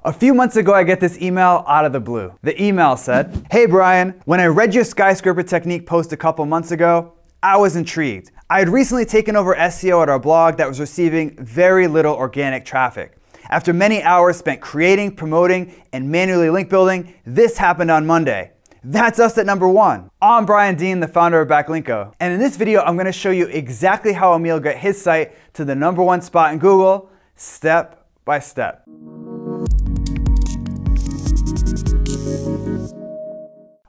A few months ago, I get this email out of the blue. The email said, "Hey Brian, when I read your skyscraper technique post a couple months ago, I was intrigued. I had recently taken over SEO at our blog that was receiving very little organic traffic. After many hours spent creating, promoting, and manually link building, this happened on Monday. That's us at number one." I'm Brian Dean, the founder of Backlinko, and in this video, I'm gonna show you exactly how Emil got his site to the number one spot in Google, step by step.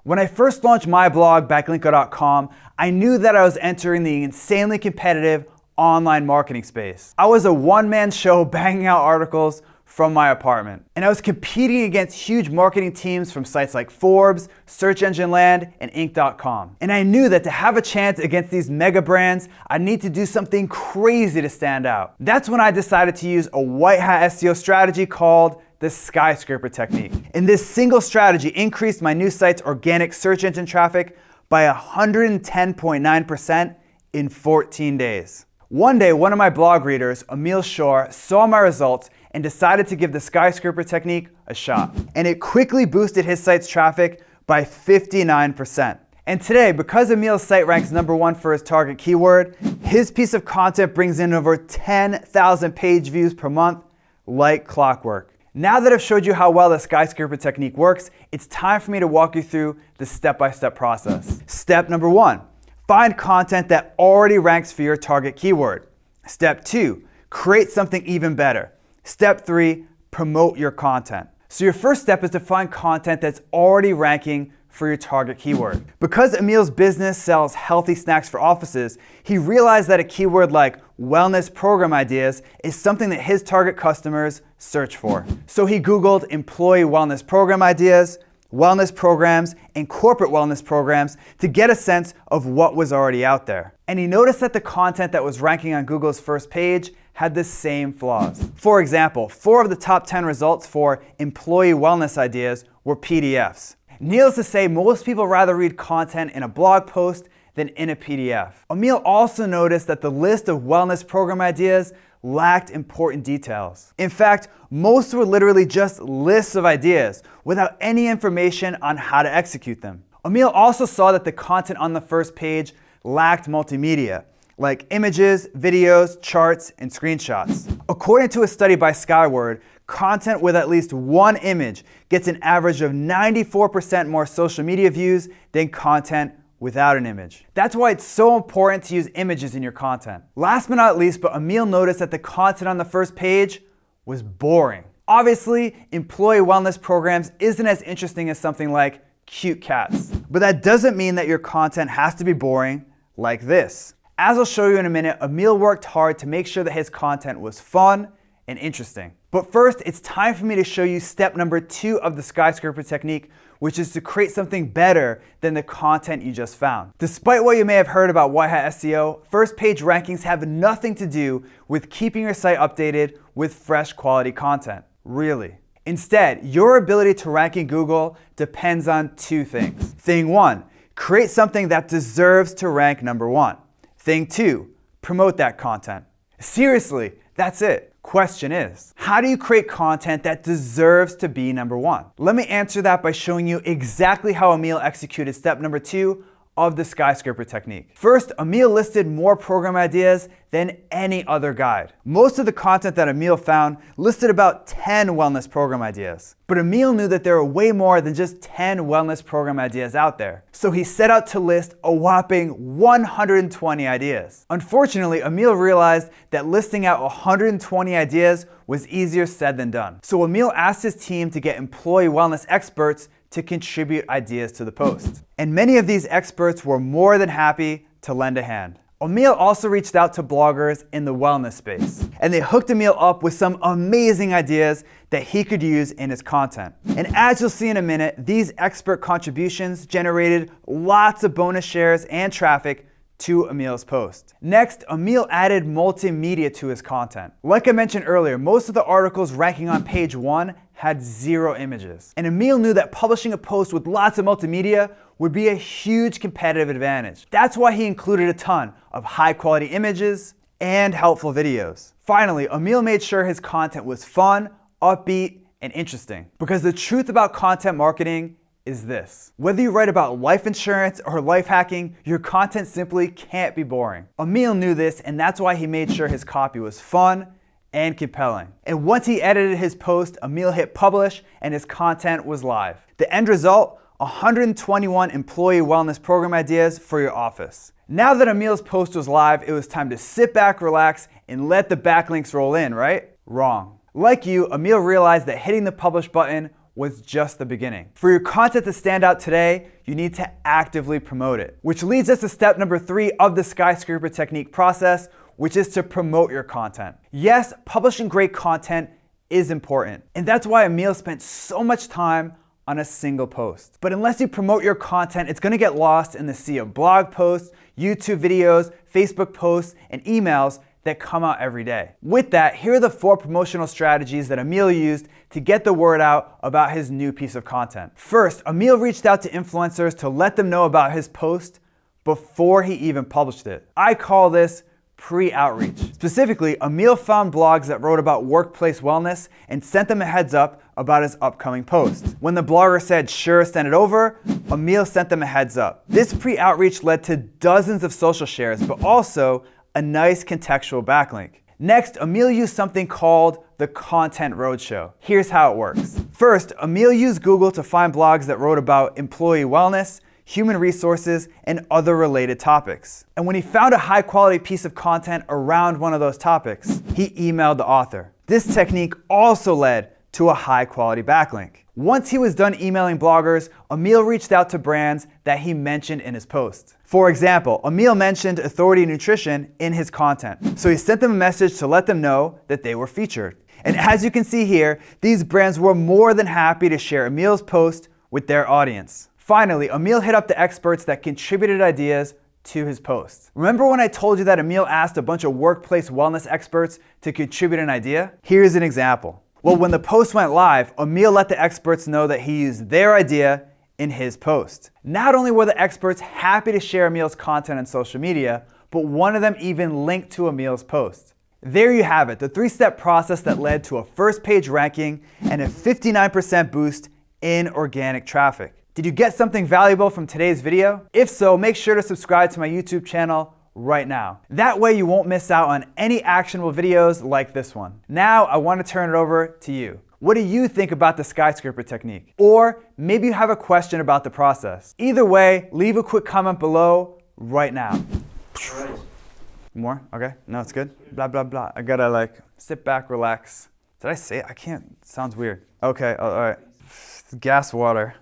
When I first launched my blog, backlinko.com, I knew that I was entering the insanely competitive online marketing space. I was a one-man show banging out articles from my apartment. And I was competing against huge marketing teams from sites like Forbes, Search Engine Land, and Inc.com. And I knew that to have a chance against these mega brands, I'd need to do something crazy to stand out. That's when I decided to use a white hat SEO strategy called the skyscraper technique. And this single strategy increased my new site's organic search engine traffic by 110.9% in 14 days. One day, one of my blog readers, Emil Shore, saw my results and decided to give the skyscraper technique a shot. And it quickly boosted his site's traffic by 59%. And today, because Emil's site ranks number one for his target keyword, his piece of content brings in over 10,000 page views per month like clockwork. Now that I've showed you how well the skyscraper technique works, it's time for me to walk you through the step-by-step process. Step number one, find content that already ranks for your target keyword. Step two, create something even better. Step three, promote your content. So your first step is to find content that's already ranking for your target keyword. Because Emil's business sells healthy snacks for offices, he realized that a keyword like wellness program ideas is something that his target customers search for. So he Googled employee wellness program ideas, wellness programs, and corporate wellness programs to get a sense of what was already out there. And he noticed that the content that was ranking on Google's first page had the same flaws. For example, 4 of the top 10 results for employee wellness ideas were PDFs. Needless to say, most people rather read content in a blog post than in a PDF. Emil also noticed that the list of wellness program ideas lacked important details. In fact, most were literally just lists of ideas without any information on how to execute them. Emil also saw that the content on the first page lacked multimedia, like images, videos, charts, and screenshots. According to a study by Skyward, content with at least one image gets an average of 94% more social media views than content without an image. That's why it's so important to use images in your content. Last but not least, but Emil noticed that the content on the first page was boring. Obviously, employee wellness programs isn't as interesting as something like cute cats. But that doesn't mean that your content has to be boring like this. As I'll show you in a minute, Emil worked hard to make sure that his content was fun and interesting. But first, it's time for me to show you step number 2 of the skyscraper technique, which is to create something better than the content you just found. Despite what you may have heard about white hat SEO, first page rankings have nothing to do with keeping your site updated with fresh quality content. Really. Instead, your ability to rank in Google depends on 2 things. Thing 1, create something that deserves to rank number 1. Thing 2, promote that content. Seriously, that's it. Question is, how do you create content that deserves to be number 1? Let me answer that by showing you exactly how Emil executed step number 2 of the skyscraper technique. First, Emil listed more program ideas than any other guide. Most of the content that Emil found listed about 10 wellness program ideas. But Emil knew that there were way more than just 10 wellness program ideas out there. So he set out to list a whopping 120 ideas. Unfortunately, Emil realized that listing out 120 ideas was easier said than done. So Emil asked his team to get employee wellness experts to contribute ideas to the post. And many of these experts were more than happy to lend a hand. Emil also reached out to bloggers in the wellness space, and they hooked Emil up with some amazing ideas that he could use in his content. And as you'll see in a minute, these expert contributions generated lots of bonus shares and traffic to Emil's post. Next, Emil added multimedia to his content. Like I mentioned earlier, most of the articles ranking on page 1 had 0 images. And Emil knew that publishing a post with lots of multimedia would be a huge competitive advantage. That's why he included a ton of high quality images and helpful videos. Finally, Emil made sure his content was fun, upbeat, and interesting. Because the truth about content marketing is this: whether you write about life insurance or life hacking, your content simply can't be boring. Emil knew this, and that's why he made sure his copy was fun and compelling. And once he edited his post, Emil hit publish and his content was live. The end result: 121 employee wellness program ideas for your office. Now that Emil's post was live, it was time to sit back, relax, and let the backlinks roll in, right? Wrong. Like you, Emil realized that hitting the publish button was just the beginning. For your content to stand out today, you need to actively promote it. Which leads us to step number 3 of the skyscraper technique process, which is to promote your content. Yes, publishing great content is important, and that's why Emil spent so much time on a single post. But unless you promote your content, it's gonna get lost in the sea of blog posts, YouTube videos, Facebook posts, and emails that come out every day. With that, here are the 4 promotional strategies that Emil used to get the word out about his new piece of content. First, Emil reached out to influencers to let them know about his post before he even published it. I call this pre-outreach. Specifically, Emil found blogs that wrote about workplace wellness and sent them a heads up about his upcoming post. When the blogger said, "Sure, send it over," Emil sent them a heads up. This pre-outreach led to dozens of social shares, but also a nice contextual backlink. Next, Emil used something called the Content Roadshow. Here's how it works. First, Emil used Google to find blogs that wrote about employee wellness, human resources, and other related topics. And when he found a high quality piece of content around one of those topics, he emailed the author. This technique also led to a high quality backlink. Once he was done emailing bloggers, Emil reached out to brands that he mentioned in his post. For example, Emil mentioned Authority Nutrition in his content, so he sent them a message to let them know that they were featured. And as you can see here, these brands were more than happy to share Emil's post with their audience. Finally, Emil hit up the experts that contributed ideas to his post. Remember when I told you that Emil asked a bunch of workplace wellness experts to contribute an idea? Here's an example. Well, when the post went live, Emil let the experts know that he used their idea in his post. Not only were the experts happy to share Emil's content on social media, but one of them even linked to Emil's post. There you have it, the 3-step process that led to a first page ranking and a 59% boost in organic traffic. Did you get something valuable from today's video? If so, make sure to subscribe to my YouTube channel right now. That way you won't miss out on any actionable videos like this one. Now I want to turn it over to you. What do you think about the skyscraper technique? Or maybe you have a question about the process. Either way, leave a quick comment below right now. More? Okay, no, it's good. Blah, blah, blah. I gotta sit back, relax. Did I say it? I can't, it sounds weird. Okay, all right. Gas water.